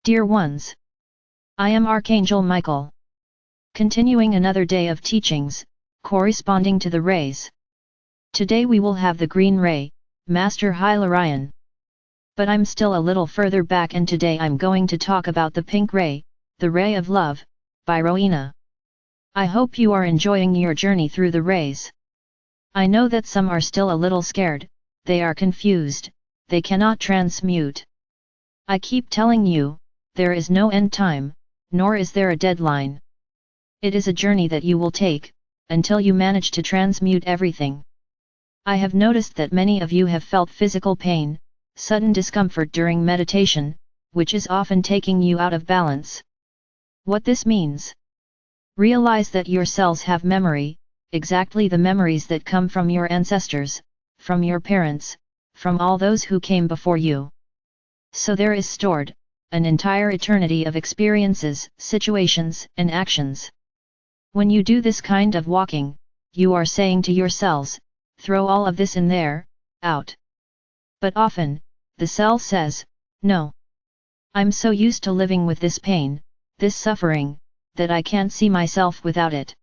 Dear ones, I am Archangel Michael. Continuing another day of teachings, corresponding to the rays. Today we will have the green ray, Master Hyalurion. But I'm still a little further back, and today I'm going to talk about the pink ray, the ray of love, by Rowena. I hope you are enjoying your journey through the rays. I know that some are still a little scared, they are confused, they cannot transmute. I keep telling you, there is no end time, nor is there a deadline. It is a journey that you will take, until you manage to transmute everything. I have noticed that many of you have felt physical pain, sudden discomfort during meditation, which is often taking you out of balance. What this means? Realize that your cells have memory, exactly the memories that come from your ancestors, from your parents, from all those who came before you. So there is stored an entire eternity of experiences, situations, and actions. When you do this kind of walking, you are saying to your cells, throw all of this in there, out. But often, the cell says, no. I'm so used to living with this pain, this suffering, that I can't see myself without it.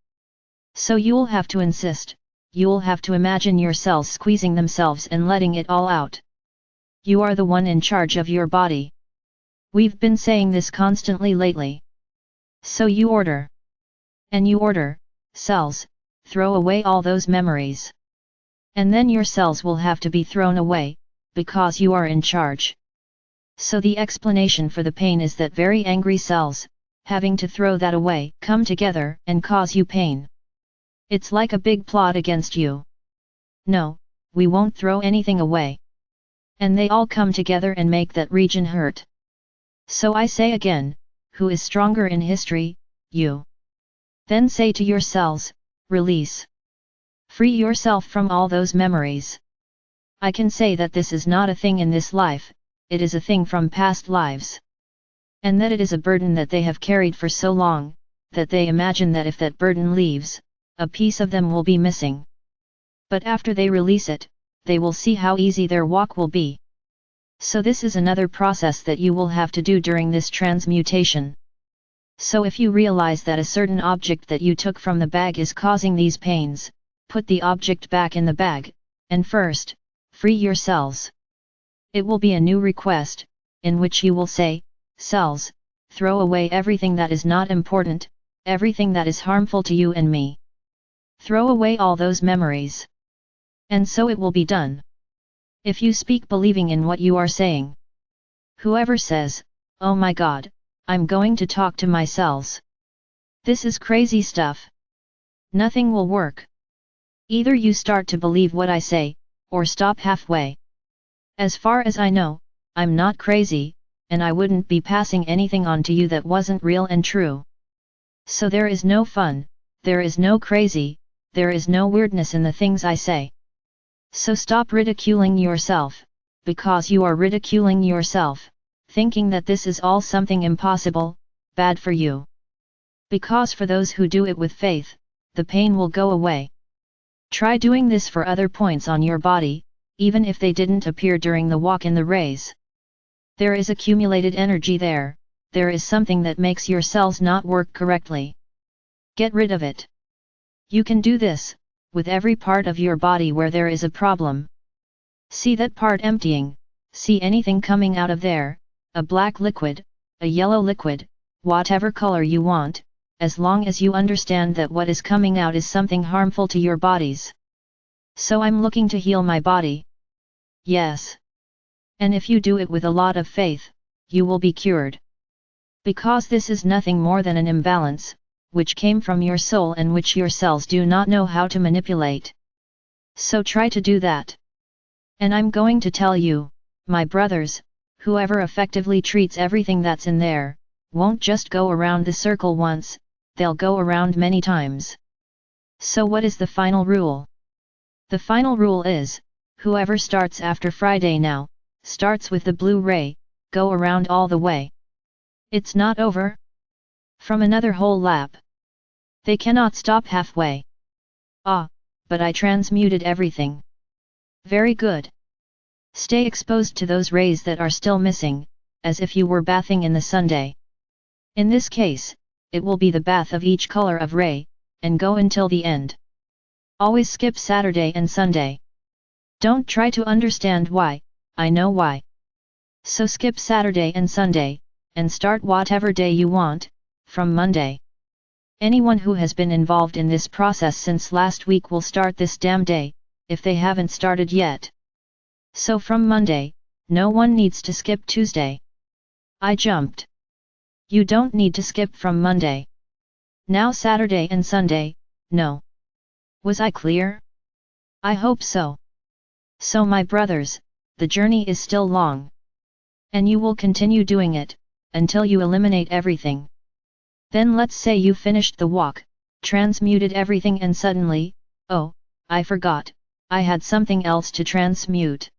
So you'll have to insist, you'll have to imagine your cells squeezing themselves and letting it all out. You are the one in charge of your body. We've been saying this constantly lately. So you order. And you order, cells, throw away all those memories. And then your cells will have to be thrown away, because you are in charge. So the explanation for the pain is that very angry cells, having to throw that away, come together and cause you pain. It's like a big plot against you. No, we won't throw anything away. And they all come together and make that region hurt. So I say again, who is stronger in history, you? Then say to your cells, release. Free yourself from all those memories. I can say that this is not a thing in this life, it is a thing from past lives. And that it is a burden that they have carried for so long, that they imagine that if that burden leaves, a piece of them will be missing. But after they release it, they will see how easy their walk will be. So this is another process that you will have to do during this transmutation. So if you realize that a certain object that you took from the bag is causing these pains, put the object back in the bag, and first, free your cells. It will be a new request, in which you will say, cells, throw away everything that is not important, everything that is harmful to you and me. Throw away all those memories. And so it will be done. If you speak believing in what you are saying. Whoever says, oh my God, I'm going to talk to my cells. This is crazy stuff. Nothing will work. Either you start to believe what I say, or stop halfway. As far as I know, I'm not crazy, and I wouldn't be passing anything on to you that wasn't real and true. So there is no fun, there is no crazy, there is no weirdness in the things I say. So stop ridiculing yourself, because you are ridiculing yourself, thinking that this is all something impossible, bad for you. Because for those who do it with faith, the pain will go away. Try doing this for other points on your body, even if they didn't appear during the walk in the rays. There is accumulated energy there, there is something that makes your cells not work correctly. Get rid of it. You can do this, with every part of your body where there is a problem. See that part emptying, see anything coming out of there, a black liquid, a yellow liquid, whatever color you want, as long as you understand that what is coming out is something harmful to your bodies. So I'm looking to heal my body. Yes. And if you do it with a lot of faith, you will be cured. Because this is nothing more than an imbalance, which came from your soul and which your cells do not know how to manipulate. So try to do that. And I'm going to tell you, my brothers, whoever effectively treats everything that's in there, won't just go around the circle once, they'll go around many times. So what is the final rule? The final rule is, whoever starts after Friday now, starts with the blue ray, go around all the way. It's not over. From another whole lap. They cannot stop halfway. Ah, but I transmuted everything. Very good. Stay exposed to those rays that are still missing, as if you were bathing in the Sunday. In this case, it will be the bath of each color of ray, and go until the end. Always skip Saturday and Sunday. Don't try to understand why, I know why. So skip Saturday and Sunday, and start whatever day you want, from Monday. Anyone who has been involved in this process since last week will start this damn day, if they haven't started yet. So from Monday, no one needs to skip Tuesday. I jumped. You don't need to skip from Monday. Now Saturday and Sunday, no. Was I clear? I hope so. So my brothers, the journey is still long. And you will continue doing it, until you eliminate everything. Then let's say you finished the walk, transmuted everything and suddenly, oh, I forgot, I had something else to transmute.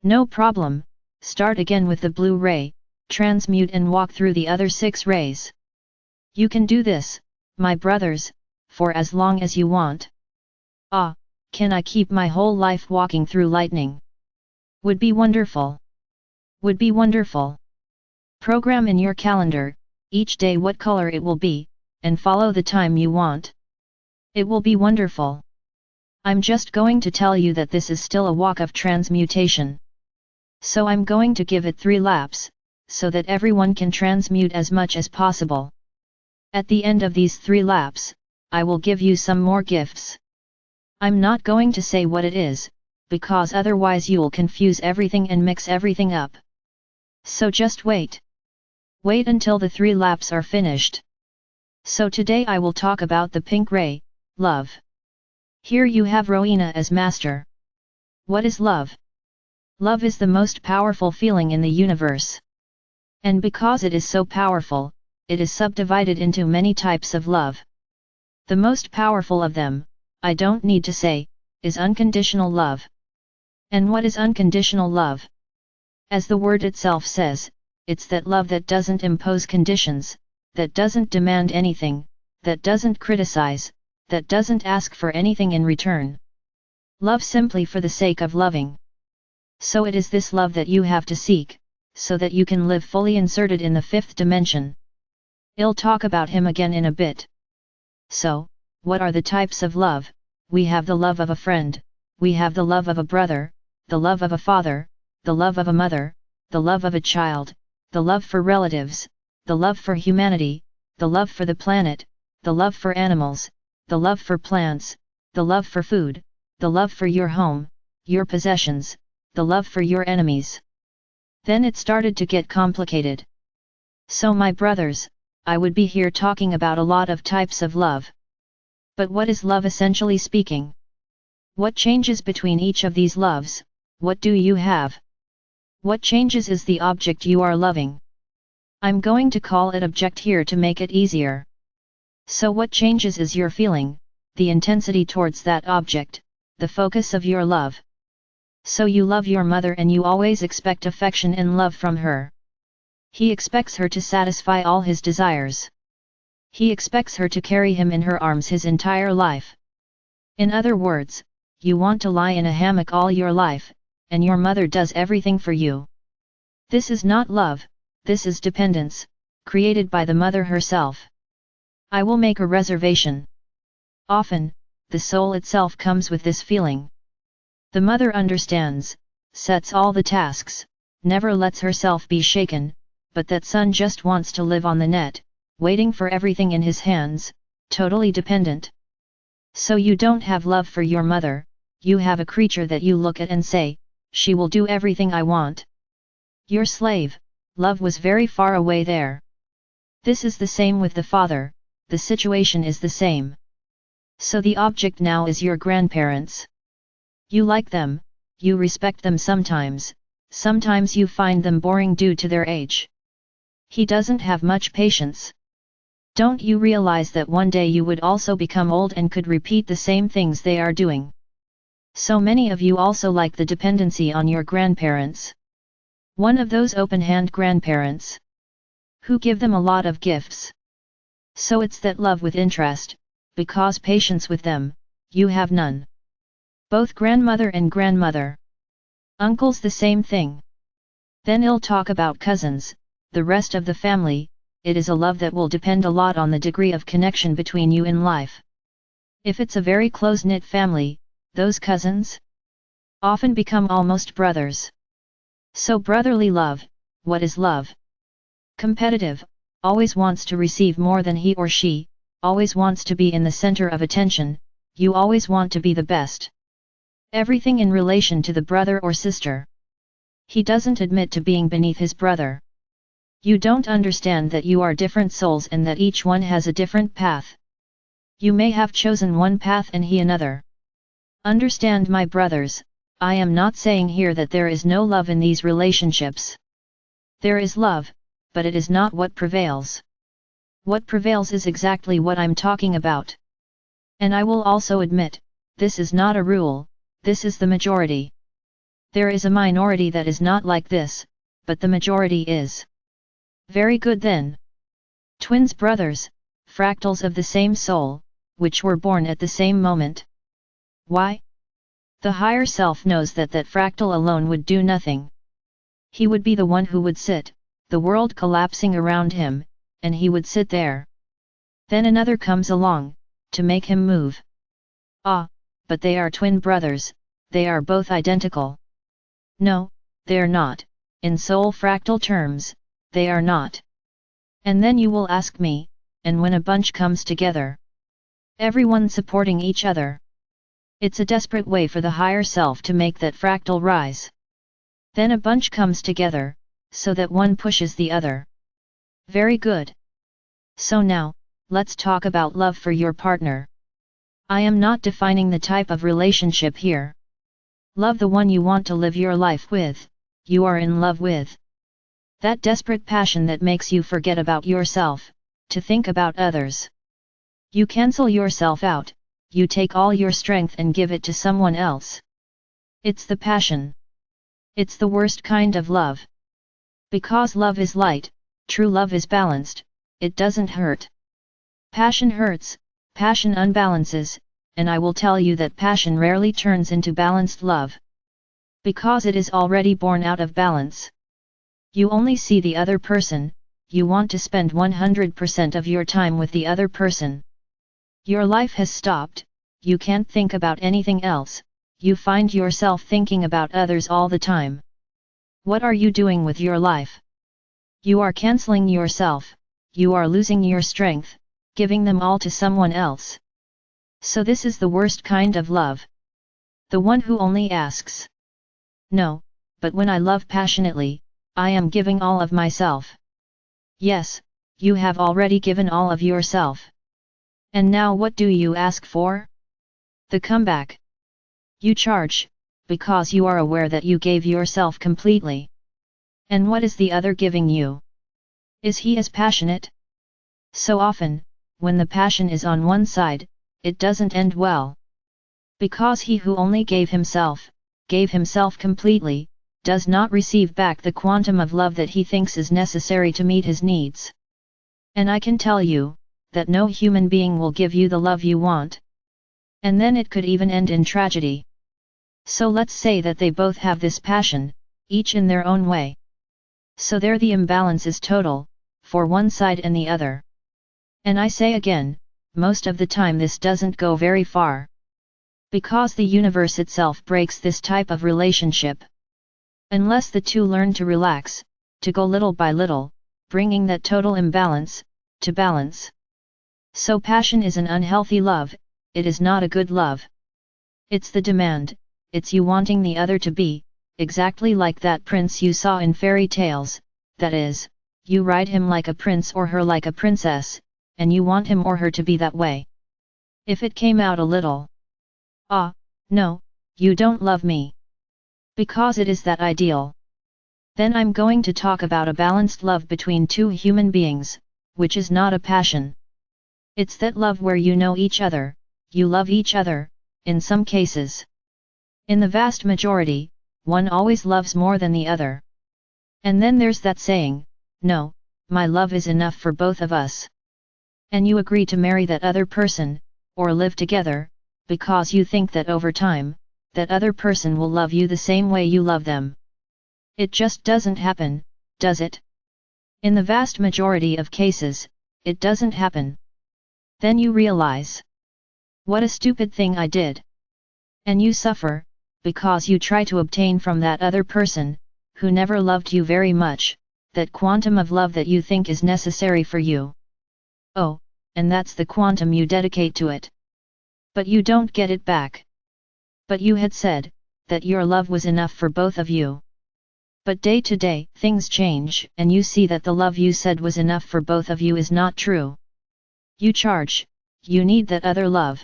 No problem, start again with the blue ray, transmute and walk through the other 6 rays. You can do this, my brothers, for as long as you want. Ah, can I keep my whole life walking through lightning? Would be wonderful. Would be wonderful. Program in your calendar, each day what color it will be, and follow the time you want. It will be wonderful. I'm just going to tell you that this is still a walk of transmutation. So I'm going to give it 3 laps, so that everyone can transmute as much as possible. At the end of these 3 laps, I will give you some more gifts. I'm not going to say what it is, because otherwise you'll confuse everything and mix everything up. So just wait. Wait until the 3 laps are finished. So today I will talk about the pink ray, love. Here you have Rowena as master. What is love? Love is the most powerful feeling in the universe. And because it is so powerful, it is subdivided into many types of love. The most powerful of them, I don't need to say, is unconditional love. And what is unconditional love? As the word itself says, it's that love that doesn't impose conditions, that doesn't demand anything, that doesn't criticize, that doesn't ask for anything in return. Love simply for the sake of loving. So it is this love that you have to seek, so that you can live fully inserted in the 5th dimension. I'll talk about him again in a bit. So, what are the types of love? We have the love of a friend, we have the love of a brother, the love of a father, the love of a mother, the love of a child, the love for relatives, the love for humanity, the love for the planet, the love for animals, the love for plants, the love for food, the love for your home, your possessions, the love for your enemies. Then it started to get complicated. So my brothers, I would be here talking about a lot of types of love. But what is love essentially speaking? What changes between each of these loves? What do you have? What changes is the object you are loving? I'm going to call it object here to make it easier. So what changes is your feeling, the intensity towards that object, the focus of your love. So you love your mother and you always expect affection and love from her. He expects her to satisfy all his desires. He expects her to carry him in her arms his entire life. In other words, you want to lie in a hammock all your life, and your mother does everything for you. This is not love, this is dependence, created by the mother herself. I will make a reservation. Often, the soul itself comes with this feeling. The mother understands, sets all the tasks, never lets herself be shaken, but that son just wants to live on the net, waiting for everything in his hands, totally dependent. So you don't have love for your mother, you have a creature that you look at and say, she will do everything I want. Your slave, love was very far away there. This is the same with the father, the situation is the same. So the object now is your grandparents. You like them, you respect them sometimes you find them boring due to their age. He doesn't have much patience. Don't you realize that one day you would also become old and could repeat the same things they are doing? So many of you also like the dependency on your grandparents. One of those open-hand grandparents, who give them a lot of gifts. So it's that love with interest, because patience with them, you have none. Both grandmother and grandmother. Uncles the same thing. Then I'll talk about cousins, the rest of the family. It is a love that will depend a lot on the degree of connection between you in life. If it's a very close-knit family, those cousins often become almost brothers. So brotherly love, what is love? Competitive, always wants to receive more than he or she, always wants to be in the center of attention, you always want to be the best. Everything in relation to the brother or sister. He doesn't admit to being beneath his brother. You don't understand that you are different souls and that each one has a different path. You may have chosen one path and he another. Understand, my brothers, I am not saying here that there is no love in these relationships. There is love, but it is not what prevails. What prevails is exactly what I'm talking about. And I will also admit, this is not a rule, this is the majority. There is a minority that is not like this, but the majority is. Very good then. Twins, brothers, fractals of the same soul, which were born at the same moment. Why? The higher self knows that that fractal alone would do nothing. He would be the one who would sit, the world collapsing around him, and he would sit there. Then another comes along, to make him move. Ah, but they are twin brothers, they are both identical. No, they're not, in soul fractal terms, they are not. And then you will ask me, and when a bunch comes together, everyone supporting each other. It's a desperate way for the higher self to make that fractal rise. Then a bunch comes together, so that one pushes the other. Very good. So now, let's talk about love for your partner. I am not defining the type of relationship here. Love the one you want to live your life with, you are in love with. That desperate passion that makes you forget about yourself, to think about others. You cancel yourself out, you take all your strength and give it to someone else. It's the passion. It's the worst kind of love. Because love is light, true love is balanced, it doesn't hurt. Passion hurts, passion unbalances, and I will tell you that passion rarely turns into balanced love. Because it is already born out of balance. You only see the other person, you want to spend 100% of your time with the other person. Your life has stopped, you can't think about anything else, you find yourself thinking about others all the time. What are you doing with your life? You are canceling yourself, you are losing your strength, giving them all to someone else. So this is the worst kind of love. The one who only asks. No, but when I love passionately, I am giving all of myself. Yes, you have already given all of yourself. And now what do you ask for? The comeback. You charge, because you are aware that you gave yourself completely. And what is the other giving you? Is he as passionate? So often, when the passion is on one side, it doesn't end well. Because he who only gave himself completely, does not receive back the quantum of love that he thinks is necessary to meet his needs. And I can tell you, that no human being will give you the love you want. And then it could even end in tragedy. So let's say that they both have this passion, each in their own way. So there the imbalance is total, for one side and the other. And I say again, most of the time this doesn't go very far. Because the universe itself breaks this type of relationship. Unless the two learn to relax, to go little by little, bringing that total imbalance, to balance. So passion is an unhealthy love, it is not a good love. It's the demand, it's you wanting the other to be, exactly like that prince you saw in fairy tales, that is, you ride him like a prince or her like a princess, and you want him or her to be that way. If it came out a little, ah, no, you don't love me. Because it is that ideal. Then I'm going to talk about a balanced love between two human beings, which is not a passion. It's that love where you know each other, you love each other, in some cases. In the vast majority, one always loves more than the other. And then there's that saying, no, my love is enough for both of us. And you agree to marry that other person, or live together, because you think that over time, that other person will love you the same way you love them. It just doesn't happen, does it? In the vast majority of cases, it doesn't happen. Then you realize, what a stupid thing I did. And you suffer, because you try to obtain from that other person, who never loved you very much, that quantum of love that you think is necessary for you. Oh, and that's the quantum you dedicate to it. But you don't get it back. But you had said, that your love was enough for both of you. But day to day, things change, and you see that the love you said was enough for both of you is not true. You charge, you need that other love.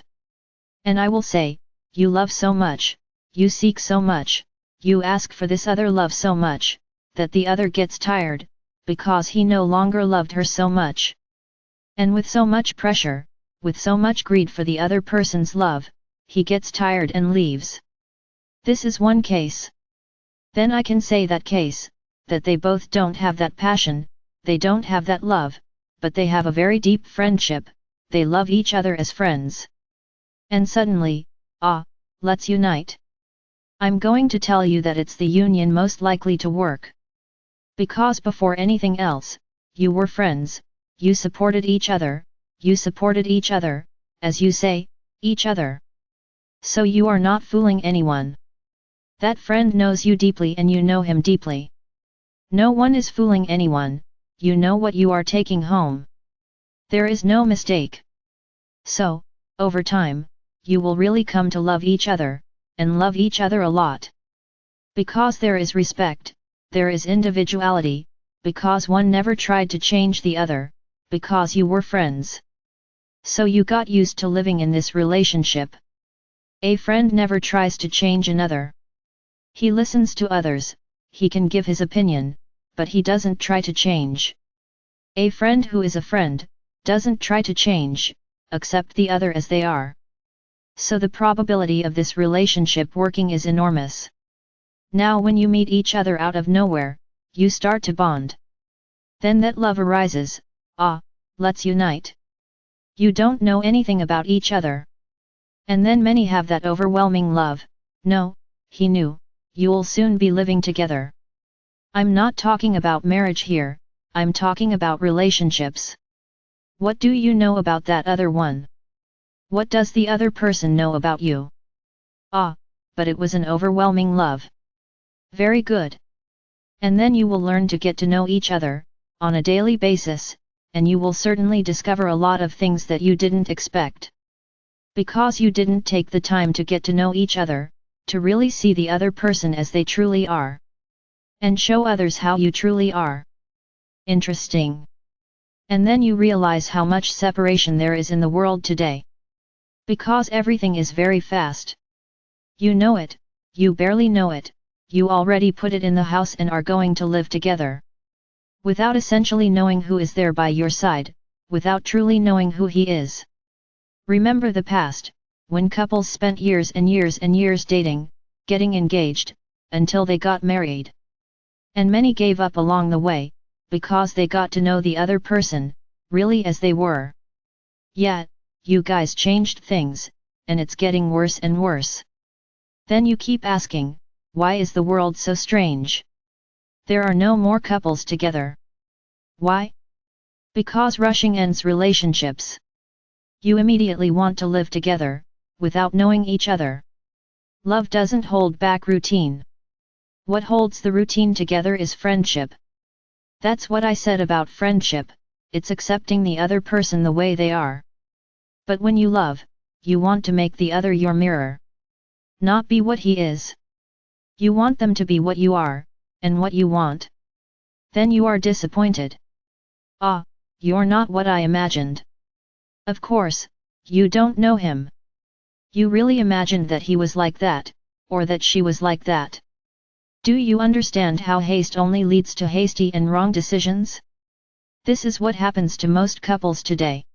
And I will say, you love so much, you seek so much, you ask for this other love so much, that the other gets tired, because he no longer loved her so much. And with so much pressure, with so much greed for the other person's love, he gets tired and leaves. This is one case. Then I can say that case, that they both don't have that passion, they don't have that love, but they have a very deep friendship, they love each other as friends. And suddenly, let's unite. I'm going to tell you that it's the union most likely to work. Because before anything else, you were friends, you supported each other, as you say, each other. So you are not fooling anyone. That friend knows you deeply and you know him deeply. No one is fooling anyone, you know what you are taking home. There is no mistake. So, over time, you will really come to love each other, and love each other a lot. Because there is respect, there is individuality, because one never tried to change the other, because you were friends. So you got used to living in this relationship. A friend never tries to change another. He listens to others, he can give his opinion, but he doesn't try to change. A friend who is a friend, doesn't try to change, accept the other as they are. So the probability of this relationship working is enormous. Now when you meet each other out of nowhere, you start to bond. Then that love arises, let's unite. You don't know anything about each other. And then many have that overwhelming love, no, he knew, you'll soon be living together. I'm not talking about marriage here, I'm talking about relationships. What do you know about that other one? What does the other person know about you? But it was an overwhelming love. Very good. And then you will learn to get to know each other, on a daily basis, and you will certainly discover a lot of things that you didn't expect. Because you didn't take the time to get to know each other, to really see the other person as they truly are. And show others how you truly are. Interesting. And then you realize how much separation there is in the world today. Because everything is very fast. You know it, you barely know it, you already put it in the house and are going to live together. Without essentially knowing who is there by your side, without truly knowing who he is. Remember the past, when couples spent years and years and years dating, getting engaged, until they got married. And many gave up along the way, because they got to know the other person, really as they were. Yet, you guys changed things, and it's getting worse and worse. Then you keep asking, why is the world so strange? There are no more couples together. Why? Because rushing ends relationships. You immediately want to live together, without knowing each other. Love doesn't hold back routine. What holds the routine together is friendship. That's what I said about friendship, it's accepting the other person the way they are. But when you love, you want to make the other your mirror. Not be what he is. You want them to be what you are, and what you want. Then you are disappointed. You're not what I imagined. Of course, you don't know him. You really imagined that he was like that, or that she was like that. Do you understand how haste only leads to hasty and wrong decisions? This is what happens to most couples today.